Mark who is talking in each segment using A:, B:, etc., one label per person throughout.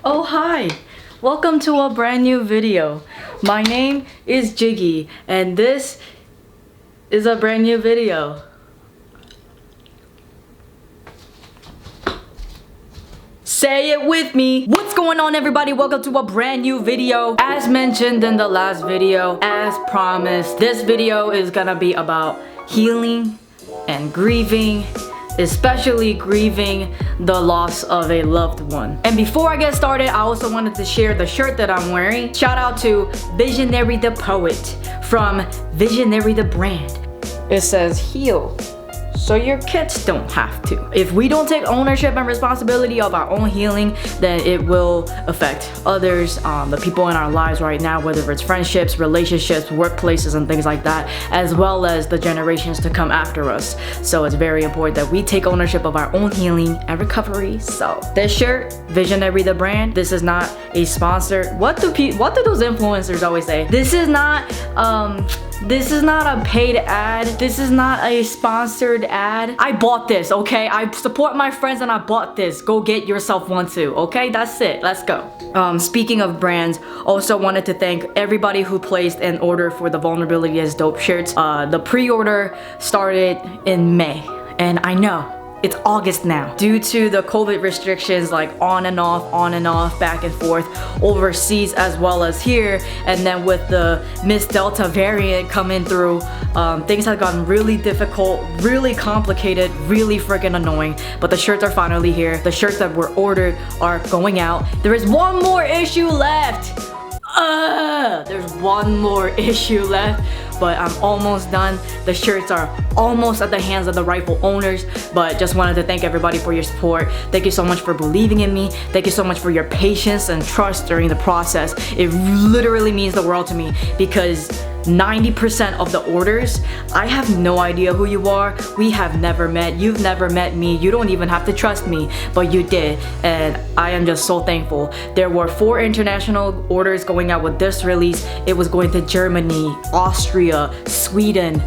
A: Oh hi! Welcome to a brand new video. My name is Jiggy and this is a brand new video. Say it with me! What's going on everybody? Welcome to a brand new video. As mentioned in the last video, as promised, this video is gonna be about healing and grieving, especially grieving the loss of a loved one. And before I get started, I also wanted to share the shirt that I'm wearing. Shout out to Visionary the Poet from Visionary the Brand. It says heal so your kids don't have to. If we don't take ownership and responsibility of our own healing, then it will affect others, the people in our lives right now, whether it's friendships, relationships, workplaces, and things like that, as well as the generations to come after us. So it's very important that we take ownership of our own healing and recovery. So this shirt, Visionary the Brand, this is not a sponsor. What do those influencers always say? This is not a paid ad. This is not a sponsored ad. I bought this, okay? I support my friends and I bought this. Go get yourself one too, okay? That's it. Let's go. Speaking of brands, also wanted to thank everybody who placed an order for the Vulnerability is Dope shirts. The pre-order started in May, and I know it's August now. Due to the COVID restrictions, like on and off, back and forth, overseas as well as here, and then with the Miss Delta variant coming through, things have gotten really difficult, really complicated, really freaking annoying. But the shirts are finally here. The shirts that were ordered are going out. There is one more issue left. There's one more issue left, but I'm almost done. The shirts are almost at the hands of the rightful owners, but just wanted to thank everybody for your support. Thank you so much for believing in me. Thank you so much for your patience and trust during the process. It literally means the world to me because 90% of the orders, I have no idea who you are. We have never met. You've never met me. You don't even have to trust me, but you did, and I am just so thankful. There were 4 international orders going out with this release. It was going to Germany, Austria, Sweden,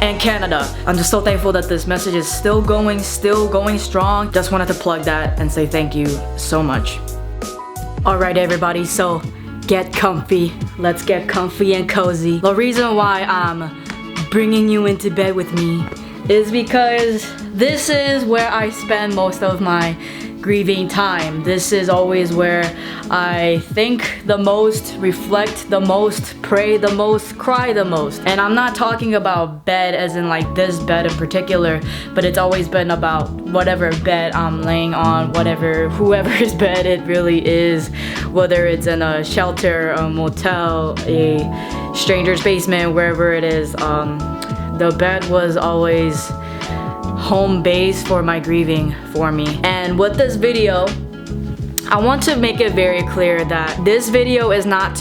A: and Canada. I'm just so thankful that this message is still going strong. Just wanted to plug that and say thank you so much. Alright everybody, so get comfy. Let's get comfy and cozy. The reason why I'm bringing you into bed with me is because this is where I spend most of my grieving time. This is always where I think the most, reflect the most, pray the most, cry the most. And I'm not talking about bed as in like this bed in particular, but it's always been about whatever bed I'm laying on, whoever's bed it really is, whether it's in a shelter, a motel, a stranger's basement, wherever it is. The bed was always home base for my grieving for me. And with this video, I want to make it very clear that this video is not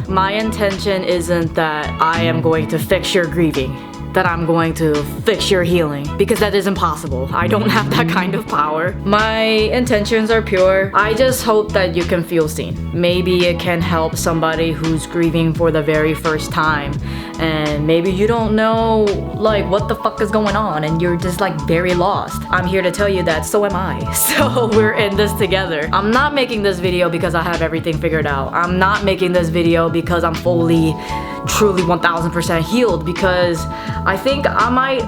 A: my intention isn't that I am going to fix your grieving, that I'm going to fix your healing, because that is impossible. I don't have that kind of power. My intentions are pure. I just hope that you can feel seen. Maybe it can help somebody who's grieving for the very first time, and maybe you don't know like what the fuck is going on and you're just like very lost. I'm here to tell you that so am I. So we're in this together. I'm not making this video because I have everything figured out. I'm not making this video because I'm fully, truly 1000% healed, because I think I might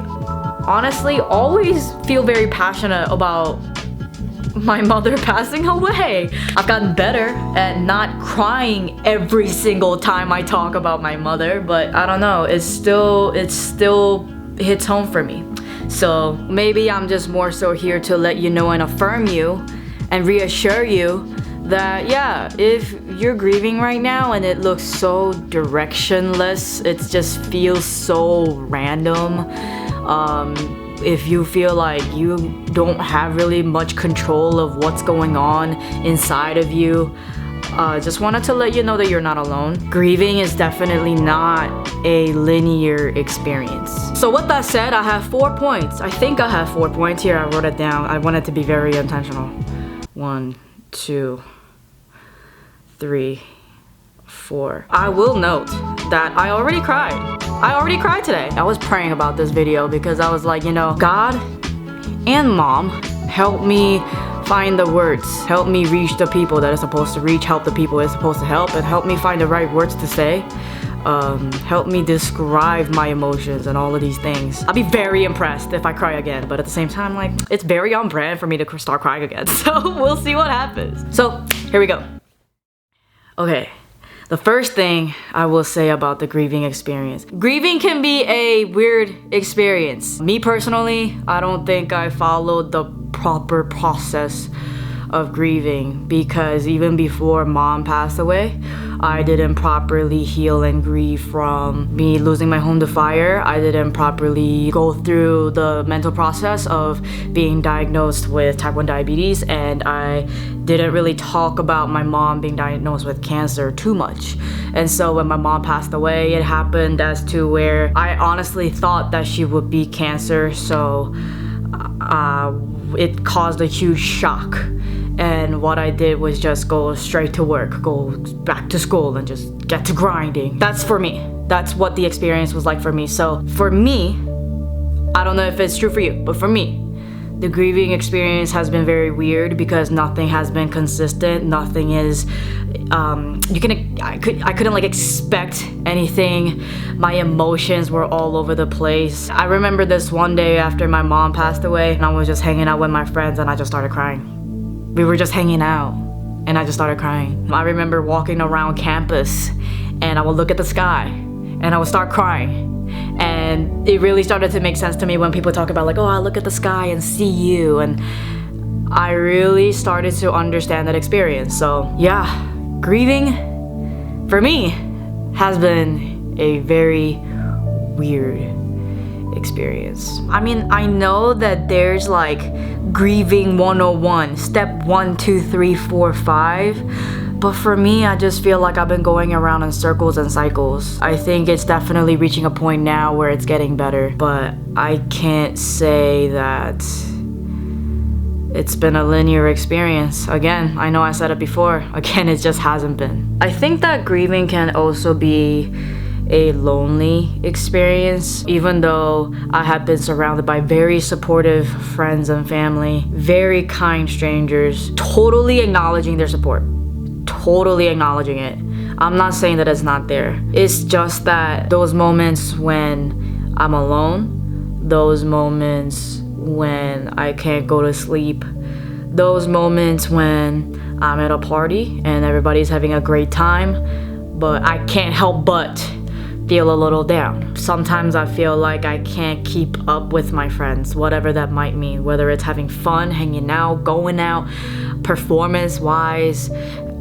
A: honestly always feel very passionate about my mother passing away. I've gotten better at not crying every single time I talk about my mother, but I don't know, it still hits home for me. So maybe I'm just more so here to let you know and affirm you and reassure you that yeah, if you're grieving right now and it looks so directionless, it just feels so random, if you feel like you don't have really much control of what's going on inside of you, just wanted to let you know that you're not alone. Grieving is definitely not a linear experience. So with that said, I have 4 points. I think I have 4 points here. I wrote it down. I wanted to be very intentional. 1, 2, 3, 4. I will note that I already cried. Today. I was praying about this video because I was like, you know, God and Mom help me find the words. Help me reach the people that are supposed to reach, help the people that are supposed to help, and help me find the right words to say. Help me describe my emotions and all of these things. I'll be very impressed if I cry again, but at the same time, like, it's very on brand for me to start crying again. So we'll see what happens. So here we go. Okay. The first thing I will say about the grieving experience. Grieving can be a weird experience. Me personally, I don't think I followed the proper process of grieving, because even before mom passed away, I didn't properly heal and grieve from me losing my home to fire. I didn't properly go through the mental process of being diagnosed with type 1 diabetes, and I didn't really talk about my mom being diagnosed with cancer too much. And so when my mom passed away, it happened as to where I honestly thought that she would be cancer, so it caused a huge shock. And what I did was just go straight to work, go back to school, and just get to grinding. That's for me. That's what the experience was like for me. So for me, I don't know if it's true for you, but for me, the grieving experience has been very weird because nothing has been consistent. Nothing is, I couldn't like expect anything. My emotions were all over the place. I remember this one day after my mom passed away, and I was just hanging out with my friends, and I just started crying. We were just hanging out, and I just started crying. I remember walking around campus, and I would look at the sky, and I would start crying. And it really started to make sense to me when people talk about like, oh, I look at the sky and see you. And I really started to understand that experience. So yeah, grieving for me has been a very weird experience. I mean, I know that there's like grieving 101, step 1, 2, 3, 4, 5. But for me, I just feel like I've been going around in circles and cycles. I think it's definitely reaching a point now where it's getting better, but I can't say that it's been a linear experience. Again, I know I said it before. Again, it just hasn't been. I think that grieving can also be a lonely experience, even though I have been surrounded by very supportive friends and family, very kind strangers, totally acknowledging their support. Totally acknowledging it. I'm not saying that it's not there. It's just that those moments when I'm alone, those moments when I can't go to sleep, those moments when I'm at a party and everybody's having a great time, but I can't help but feel a little down. Sometimes I feel like I can't keep up with my friends, whatever that might mean, whether it's having fun, hanging out, going out, performance-wise,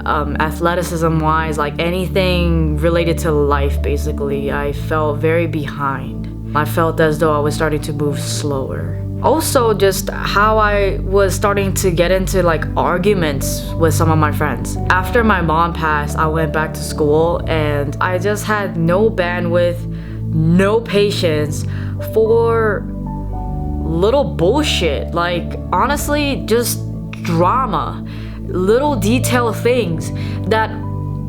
A: athleticism-wise, like anything related to life, basically. I felt very behind. I felt as though I was starting to move slower. Also, just how I was starting to get into like arguments with some of my friends. After my mom passed, I went back to school, and I just had no bandwidth, no patience for little bullshit. Like, honestly, just drama. Little detail things that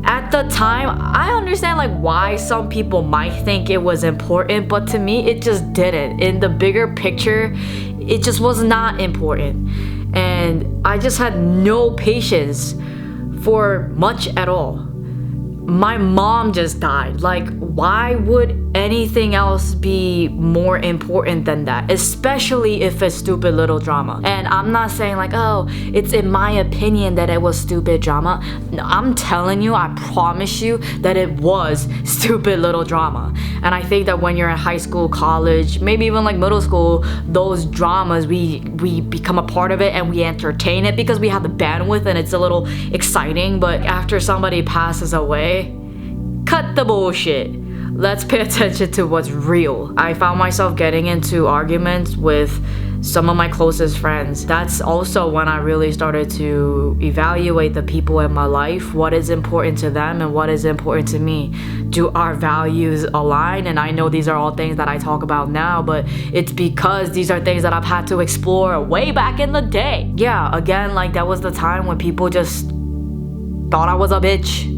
A: at the time, I understand like why some people might think it was important, but to me it just didn't. In the bigger picture, it just was not important, and I just had no patience for much at all. My mom just died. Like, why would anything else be more important than that? Especially if it's stupid little drama. And I'm not saying like, oh, it's in my opinion that it was stupid drama. No, I'm telling you, I promise you that it was stupid little drama. And I think that when you're in high school, college, maybe even like middle school, those dramas, we become a part of it and we entertain it because we have the bandwidth and it's a little exciting. But after somebody passes away, cut the bullshit. Let's pay attention to what's real. I found myself getting into arguments with some of my closest friends. That's also when I really started to evaluate the people in my life, what is important to them and what is important to me. Do our values align? And I know these are all things that I talk about now, but it's because these are things that I've had to explore way back in the day. Yeah, again, like that was the time when people just thought I was a bitch,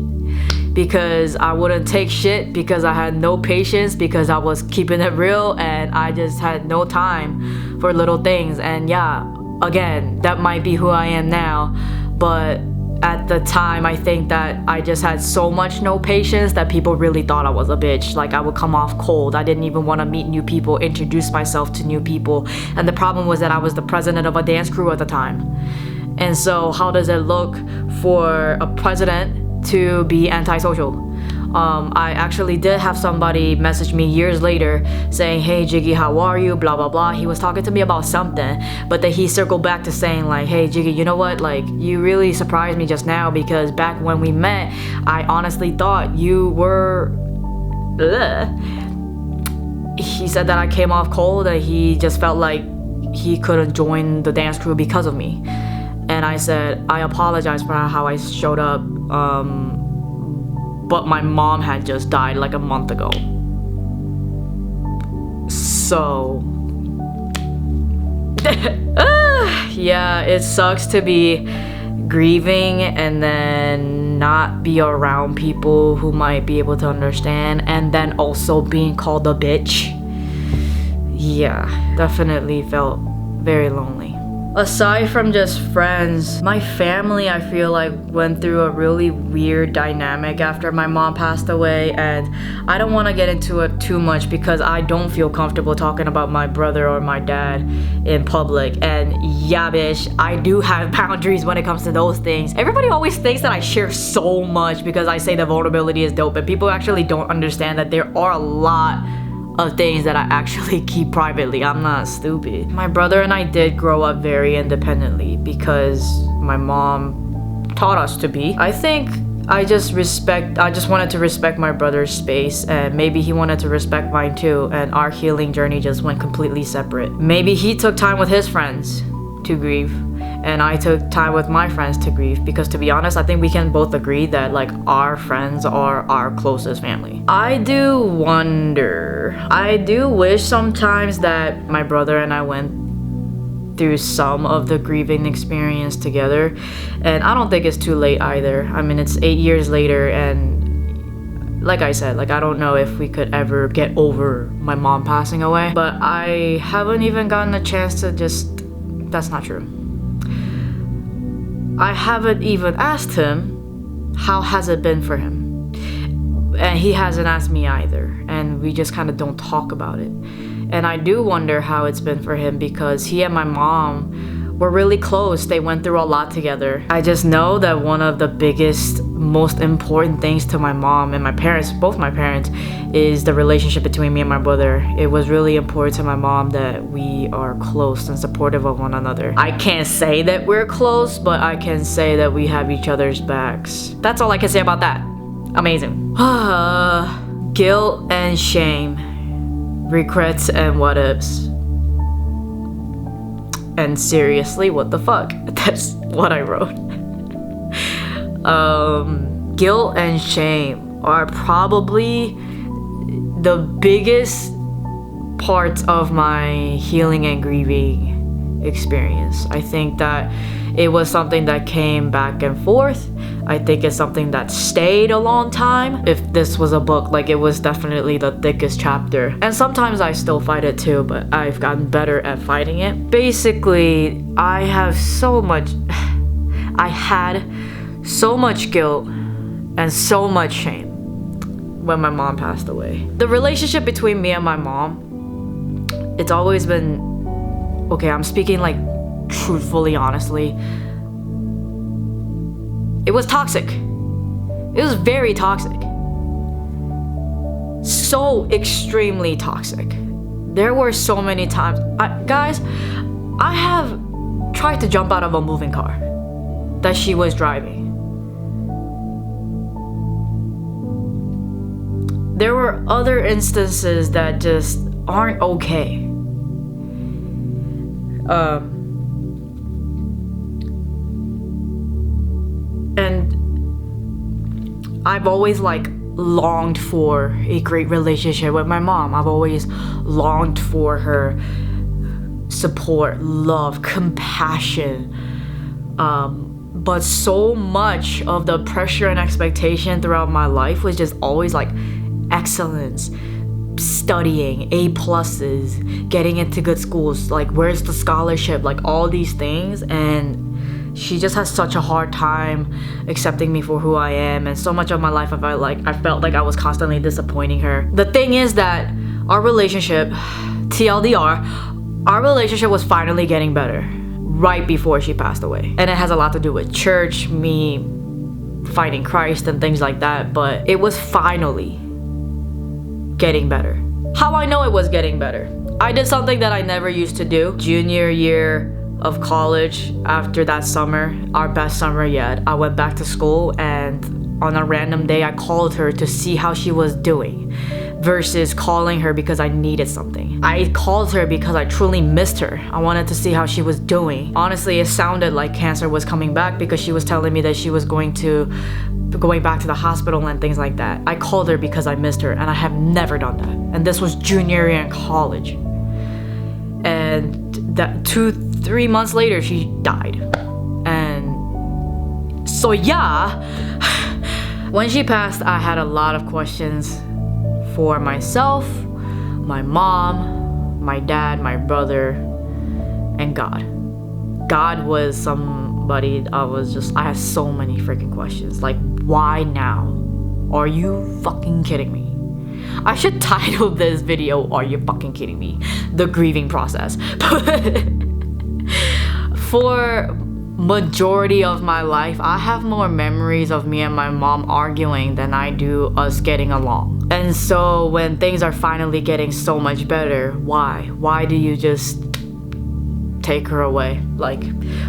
A: because I wouldn't take shit, because I had no patience, because I was keeping it real, and I just had no time for little things. And yeah, again, that might be who I am now, but at the time, I think that I just had so much no patience that people really thought I was a bitch. Like, I would come off cold. I didn't even want to meet new people, introduce myself to new people. And the problem was that I was the president of a dance crew at the time. And so how does it look for a president to be antisocial? I actually did have somebody message me years later saying, hey Jiggy, how are you, blah blah blah. He was talking to me about something, but then he circled back to saying like, hey Jiggy, you know what, like, you really surprised me just now, because back when we met, I honestly thought you were He said that I came off cold, and he just felt like he couldn't join the dance crew because of me. And I said, I apologize for how I showed up, but my mom had just died like a month ago. So yeah, it sucks to be grieving and then not be around people who might be able to understand, and then also being called a bitch. Yeah, definitely felt very lonely. Aside from just friends, my family, I feel like, went through a really weird dynamic after my mom passed away, and I don't want to get into it too much because I don't feel comfortable talking about my brother or my dad in public. And yeah, bitch, I do have boundaries when it comes to those things. Everybody always thinks that I share so much because I say that vulnerability is dope, and people actually don't understand that there are a lot of things that I actually keep privately. I'm not stupid. My brother and I did grow up very independently because my mom taught us to be. I think I just wanted to respect my brother's space, and maybe he wanted to respect mine too, and our healing journey just went completely separate. Maybe he took time with his friends to grieve, and I took time with my friends to grieve, because to be honest, I think we can both agree that like our friends are our closest family. I do wish sometimes that my brother and I went through some of the grieving experience together, and I don't think it's too late either. I mean, it's 8 years later, and like I said, like, I don't know if we could ever get over my mom passing away, but I haven't even gotten a chance to that's not true. I haven't even asked him how has it been for him, and he hasn't asked me either, and we just kind of don't talk about it. And I do wonder how it's been for him, because he and my mom were really close. They went through a lot together. I just know that one of the biggest, most important things to my mom and my parents, both my parents, is the relationship between me and my brother. It was really important to my mom that we are close and supportive of one another. I can't say that we're close, but I can say that we have each other's backs. That's all I can say about that. Amazing. Guilt and shame, regrets and what ifs. And seriously, what the fuck? That's what I wrote. Guilt and shame are probably the biggest parts of my healing and grieving experience. I think that it was something that came back and forth. I think it's something that stayed a long time. If this was a book, like, it was definitely the thickest chapter. And sometimes I still fight it too, but I've gotten better at fighting it. Basically, I had so much guilt and so much shame when my mom passed away. The relationship between me and my mom, it's always been, okay, I'm speaking like truthfully, honestly, it was toxic. It was very toxic. So extremely toxic. There were so many times, guys, I have tried to jump out of a moving car that she was driving. There were other instances that just aren't okay. And I've always longed for a great relationship with my mom. I've always longed for her support, love, compassion. But so much of the pressure and expectation throughout my life was just always excellence, studying, A pluses, getting into good schools, like where's the scholarship, like all these things, and she just has such a hard time accepting me for who I am. And so much of my life I felt like I was constantly disappointing her. The thing is that our relationship, TLDR, our relationship was finally getting better right before she passed away. And it has a lot to do with church, me finding Christ and things like that, but it was finally getting better. How I know it was getting better? I did something that I never used to do. Junior year of college, after that summer, our best summer yet, I went back to school, and on a random day I called her to see how she was doing versus calling her because I needed something. I called her because I truly missed her. I wanted to see how she was doing. Honestly, it sounded like cancer was coming back because she was telling me that she was going back to the hospital and things like that. I called her because I missed her, and I have never done that. And this was junior year in college. And that 2-3 months later, she died. And so yeah, when she passed, I had a lot of questions for myself, my mom, my dad, my brother, and God. God was somebody I had so many freaking questions. Like, why now? Are you fucking kidding me? I should title this video, Are You Fucking Kidding Me? The grieving process. For majority of my life, I have more memories of me and my mom arguing than I do us getting along. And so when things are finally getting so much better, why? Why do you just take her away? Like,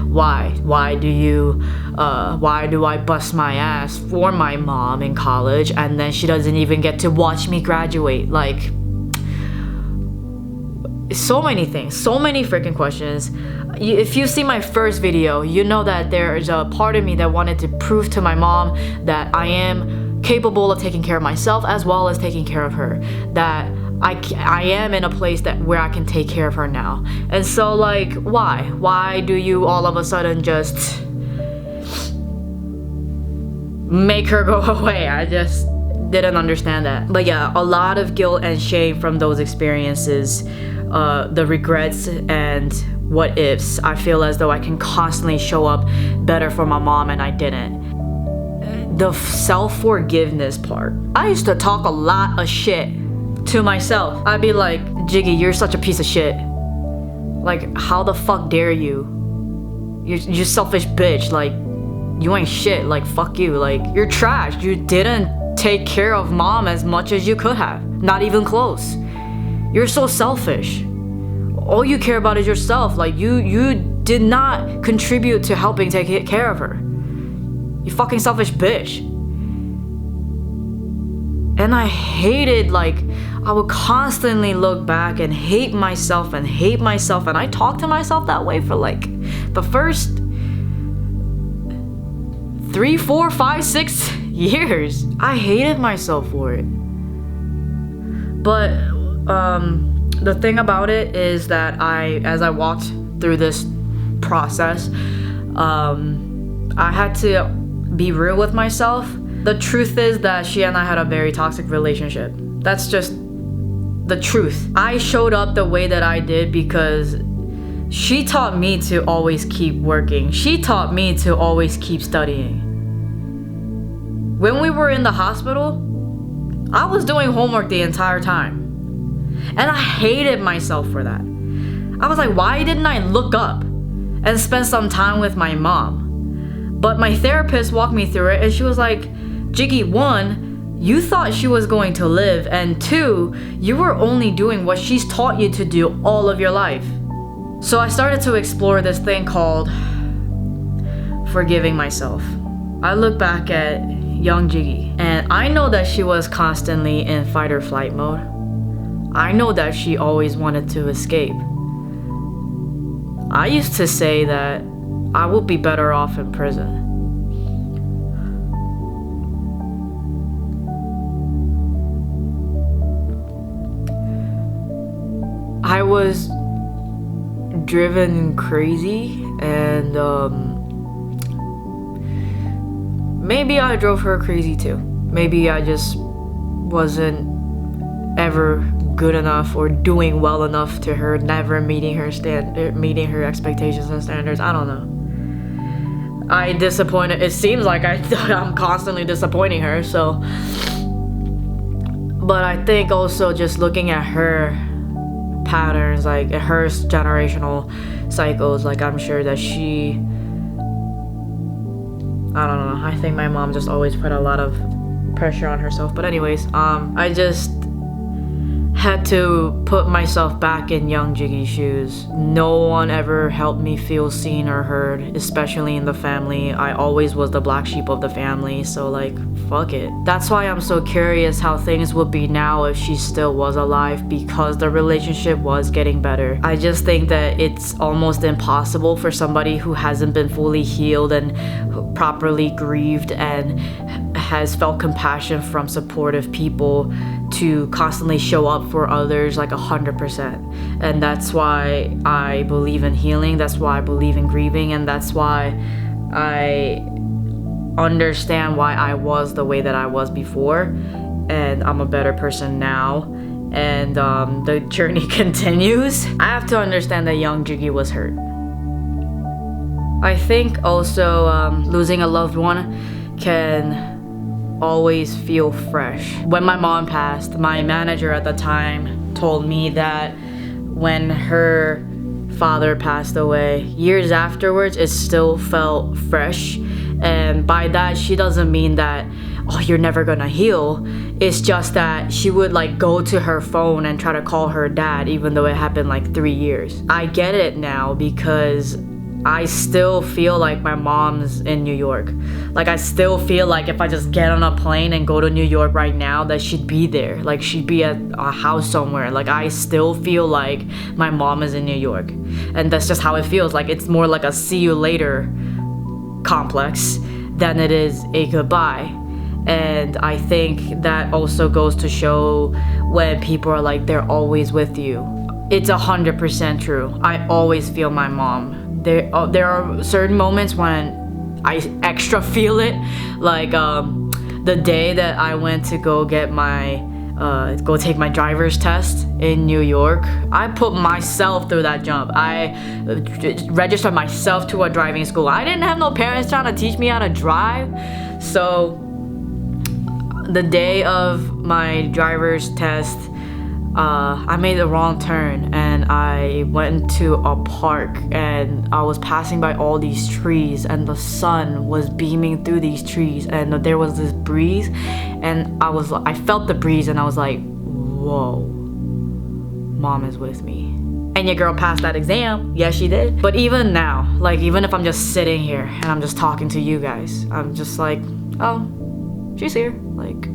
A: why? Why do I bust my ass for my mom in college and then she doesn't even get to watch me graduate? Like, so many things, so many freaking questions. If you see my first video, you know that there's a part of me that wanted to prove to my mom that I am capable of taking care of myself as well as taking care of her, that I am in a place where I can take care of her now. And so, like, why do you all of a sudden just make her go away? I just didn't understand that. But yeah, a lot of guilt and shame from those experiences, the regrets and what ifs. I feel as though I can constantly show up better for my mom, and I didn't. The self-forgiveness part. I used to talk a lot of shit to myself. I'd be like, Jiggy, you're such a piece of shit. Like, how the fuck dare you? You're selfish bitch. Like, you ain't shit. Like, fuck you. Like, you're trash. You didn't take care of mom as much as you could have. Not even close. You're so selfish. All you care about is yourself. Like, you did not contribute to helping take care of her. You fucking selfish bitch. And I hated, like, I would constantly look back and hate myself. And I talked to myself that way for like the first 3, 4, 5, 6 years. I hated myself for it. But the thing about it is that as I walked through this process, I had to be real with myself. The truth is that she and I had a very toxic relationship. That's just the truth. I showed up the way that I did because she taught me to always keep working. She taught me to always keep studying. When we were in the hospital, I was doing homework the entire time. And I hated myself for that. I was like, why didn't I look up and spend some time with my mom? But my therapist walked me through it, and she was like, Jiggy, 1, you thought she was going to live, and 2, you were only doing what she's taught you to do all of your life. So I started to explore this thing called forgiving myself. I look back at young Jiggy, and I know that she was constantly in fight or flight mode. I know that she always wanted to escape. I used to say that I would be better off in prison. I was driven crazy, and maybe I drove her crazy too. Maybe I just wasn't ever good enough or doing well enough to her, never meeting her expectations and standards. I don't know. It seems like I'm constantly disappointing her, so. But I think also just looking at her patterns, like her generational cycles, like I'm sure that she, I don't know, I think my mom just always put a lot of pressure on herself. But anyways, I just had to put myself back in young Jiggy's shoes. No one ever helped me feel seen or heard, especially in the family. I always was the black sheep of the family, so like, fuck it. That's why I'm so curious how things would be now if she still was alive, because the relationship was getting better. I just think that it's almost impossible for somebody who hasn't been fully healed and properly grieved and has felt compassion from supportive people to constantly show up for others like 100%. And that's why I believe in healing, that's why I believe in grieving, and that's why I understand why I was the way that I was before, and I'm a better person now, and the journey continues. I have to understand that young Jiggy was hurt. I think also losing a loved one can always feel fresh. When my mom passed, my manager at the time told me that when her father passed away, years afterwards, it still felt fresh. And by that, she doesn't mean that, oh, you're never gonna heal. It's just that she would like go to her phone and try to call her dad, even though it had been like 3 years. I get it now because I still feel like my mom's in New York. Like I still feel like if I just get on a plane and go to New York right now, that she'd be there. Like she'd be at a house somewhere. Like I still feel like my mom is in New York. And that's just how it feels. Like it's more like a see you later complex than it is a goodbye. And I think that also goes to show when people are like, they're always with you. It's 100% true. I always feel my mom. There are certain moments when I extra feel it, like the day that I went to go get go take my driver's test in New York. I put myself through that jump. I registered myself to a driving school. I didn't have no parents trying to teach me how to drive. So the day of my driver's test, I made the wrong turn and I went to a park and I was passing by all these trees and the sun was beaming through these trees and there was this breeze and I felt the breeze and I was like, whoa, mom is with me. And your girl passed that exam. Yes, she did. But even now, like even if I'm just sitting here and I'm just talking to you guys, I'm just like, oh, she's here. Like,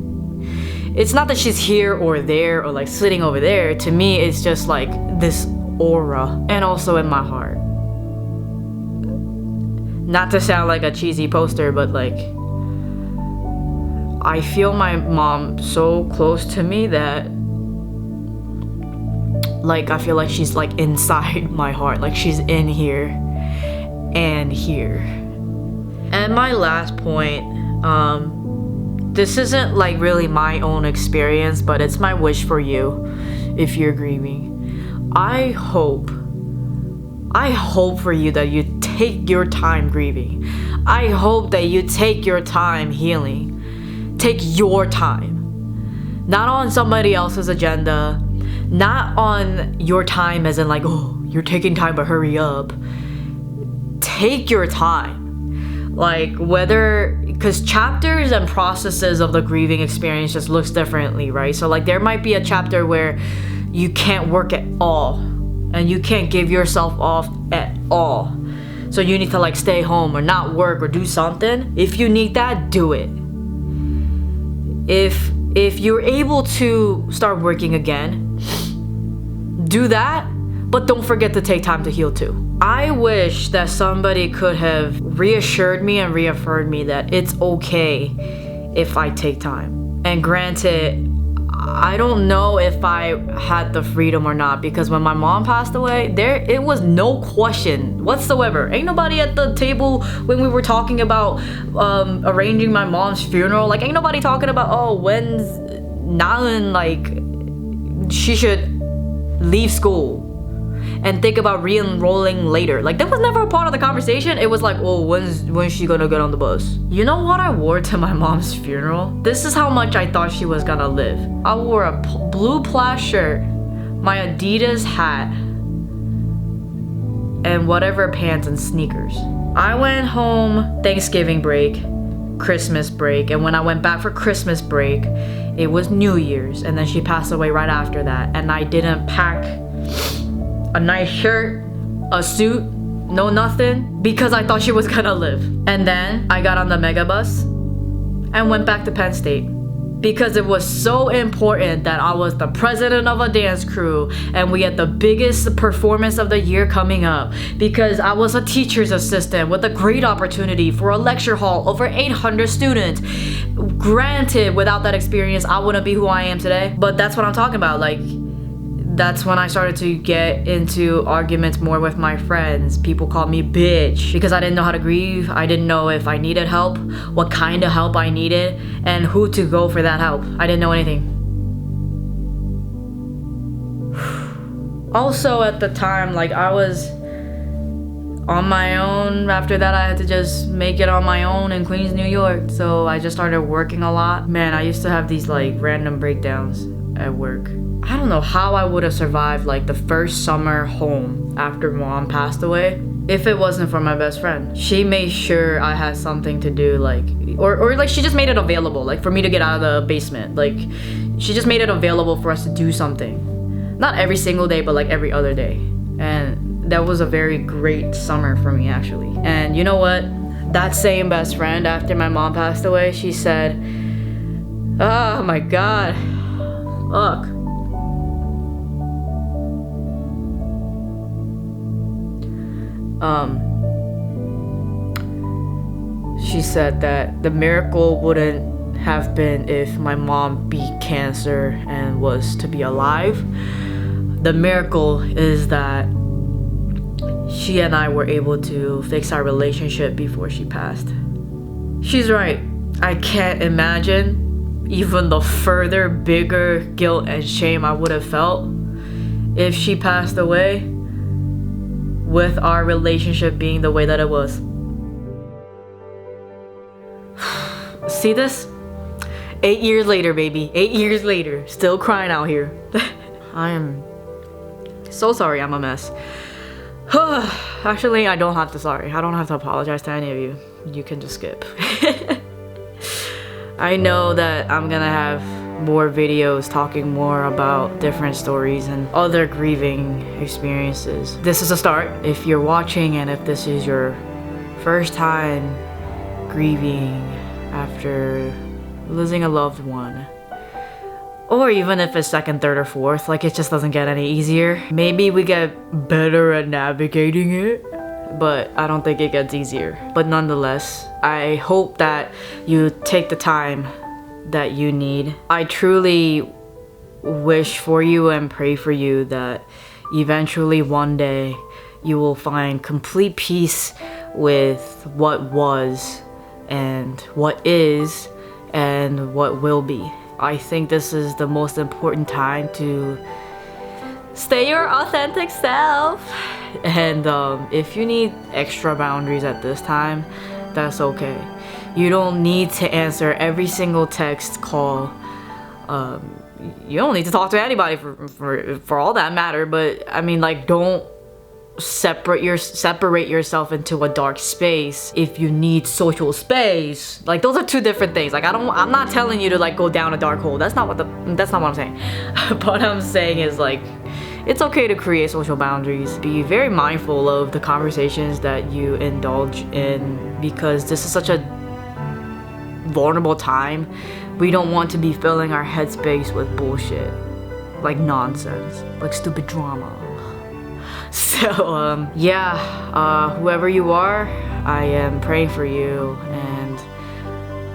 A: it's not that she's here or there or like sitting over there. To me, it's just like this aura, and also in my heart. Not to sound like a cheesy poster, but like I feel my mom so close to me that like I feel like she's like inside my heart, like she's in here and here. And my last point, this isn't like really my own experience, but it's my wish for you if you're grieving. I hope for you that you take your time grieving. I hope that you take your time healing. Take your time. Not on somebody else's agenda. Not on your time as in like, oh, you're taking time but hurry up. Take your time. Like because chapters and processes of the grieving experience just looks differently, right? So like there might be a chapter where you can't work at all and you can't give yourself off at all. So you need to like stay home or not work or do something. If you need that, do it. If you're able to start working again, do that, but don't forget to take time to heal too. I wish that somebody could have reassured me and reaffirmed me that it's okay if I take time. And granted, I don't know if I had the freedom or not, because when my mom passed away, it was no question whatsoever. Ain't nobody at the table when we were talking about arranging my mom's funeral. Like ain't nobody talking about, oh, when's Nalan like she should leave school and think about re-enrolling later. Like, that was never a part of the conversation. It was like, oh, when's she gonna get on the bus? You know what I wore to my mom's funeral? This is how much I thought she was gonna live. I wore a blue plaid shirt, my Adidas hat, and whatever pants and sneakers. I went home Thanksgiving break, Christmas break, and when I went back for Christmas break, it was New Year's, and then she passed away right after that, and I didn't pack a nice shirt, a suit, no nothing, because I thought she was gonna live. And then I got on the mega bus and went back to Penn State because it was so important that I was the president of a dance crew and we had the biggest performance of the year coming up, because I was a teacher's assistant with a great opportunity for a lecture hall, over 800 students. Granted, without that experience, I wouldn't be who I am today, but that's what I'm talking about. Like, that's when I started to get into arguments more with my friends. People called me bitch because I didn't know how to grieve. I didn't know if I needed help, what kind of help I needed, and who to go for that help. I didn't know anything. Also, at the time, like, I was on my own. After that, I had to just make it on my own in Queens, New York. So I just started working a lot. Man, I used to have these like random breakdowns at work. I don't know how I would have survived like the first summer home after mom passed away if it wasn't for my best friend. She made sure I had something to do, like, or like she just made it available, like for me to get out of the basement. Like, she just made it available for us to do something. Not every single day, but like every other day. And that was a very great summer for me, actually. And you know what? That same best friend, after my mom passed away, she said, oh my God, look. She said that the miracle wouldn't have been if my mom beat cancer and was to be alive. The miracle is that she and I were able to fix our relationship before she passed. She's right. I can't imagine even the further, bigger guilt and shame I would have felt if she passed away with our relationship being the way that it was. See this? 8 years later, baby. 8 years later. Still crying out here. I am so sorry I'm a mess. Actually, I don't have to sorry. I don't have to apologize to any of you. You can just skip. I know that I'm gonna have more videos talking more about different stories and other grieving experiences. This is a start. If you're watching and if this is your first time grieving after losing a loved one, or even if it's second, third, or fourth, like, it just doesn't get any easier. Maybe we get better at navigating it, but I don't think it gets easier. But nonetheless, I hope that you take the time that you need. I truly wish for you and pray for you that eventually one day you will find complete peace with what was and what is and what will be. I think this is the most important time to stay your authentic self. And if you need extra boundaries at this time, that's okay. You don't need to answer every single text, call. You don't need to talk to anybody for all that matter. But I mean, like, don't separate yourself into a dark space if you need social space. Like, those are two different things. Like, I'm not telling you to like go down a dark hole. That's not what I'm saying. What I'm saying is, like, it's okay to create social boundaries. Be very mindful of the conversations that you indulge in, because this is such a vulnerable time. We don't want to be filling our headspace with bullshit, like nonsense, like stupid drama. So whoever you are, I am praying for you, and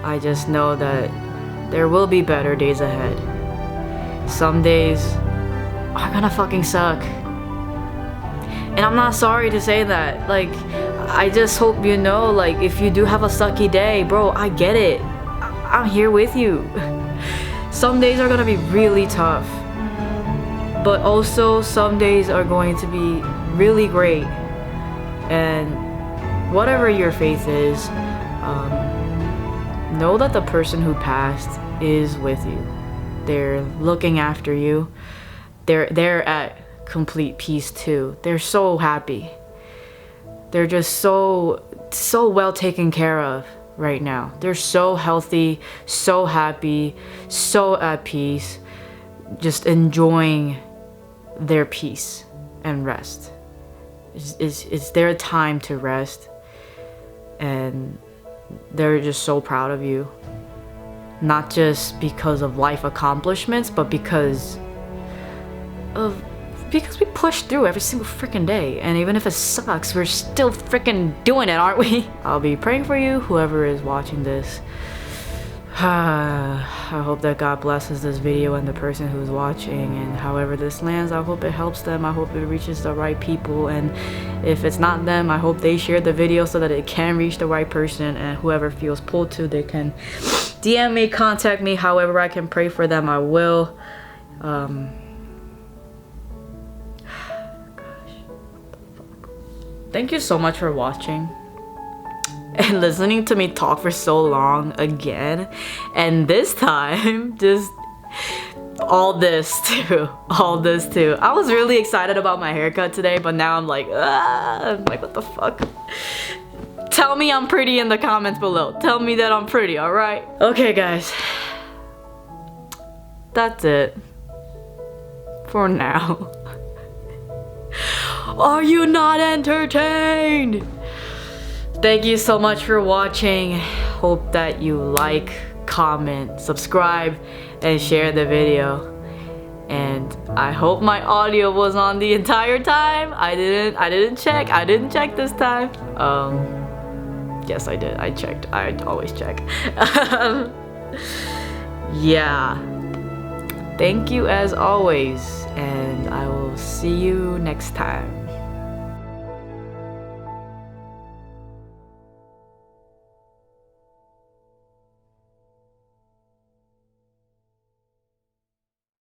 A: I just know that there will be better days ahead. Some days are gonna fucking suck, and I'm not sorry to say that. Like, I just hope you know, like, if you do have a sucky day, bro, I get it. I'm here with you. Some days are gonna be really tough, but also some days are going to be really great. And whatever your faith is, know that the person who passed is with you. They're looking after you. They're at complete peace too. They're so happy. They're just so well taken care of right now. They're so healthy, so happy, so at peace, just enjoying their peace and rest. It's their time to rest, and they're just so proud of you. Not just because of life accomplishments, but because we push through every single freaking day. And even if it sucks, we're still freaking doing it, aren't we? I'll be praying for you, whoever is watching this. I hope that God blesses this video and the person who's watching, and however this lands, I hope it helps them. I hope it reaches the right people, and if it's not them, I hope they share the video so that it can reach the right person, and whoever feels pulled to, they can DM me, contact me, however I can pray for them, I will. Thank you so much for watching and listening to me talk for so long again, and this time just all this too. I was really excited about my haircut today, but now I'm like what the fuck. Tell me I'm pretty in the comments below. Tell me that I'm pretty, alright? Okay guys, that's it for now. Are you not entertained? Thank you so much for watching. Hope that you like, comment, subscribe, and share the video. And I hope my audio was on the entire time. I didn't check this time. Yes, I did. I checked. I always check. Yeah. Thank you as always, and I will see you next time.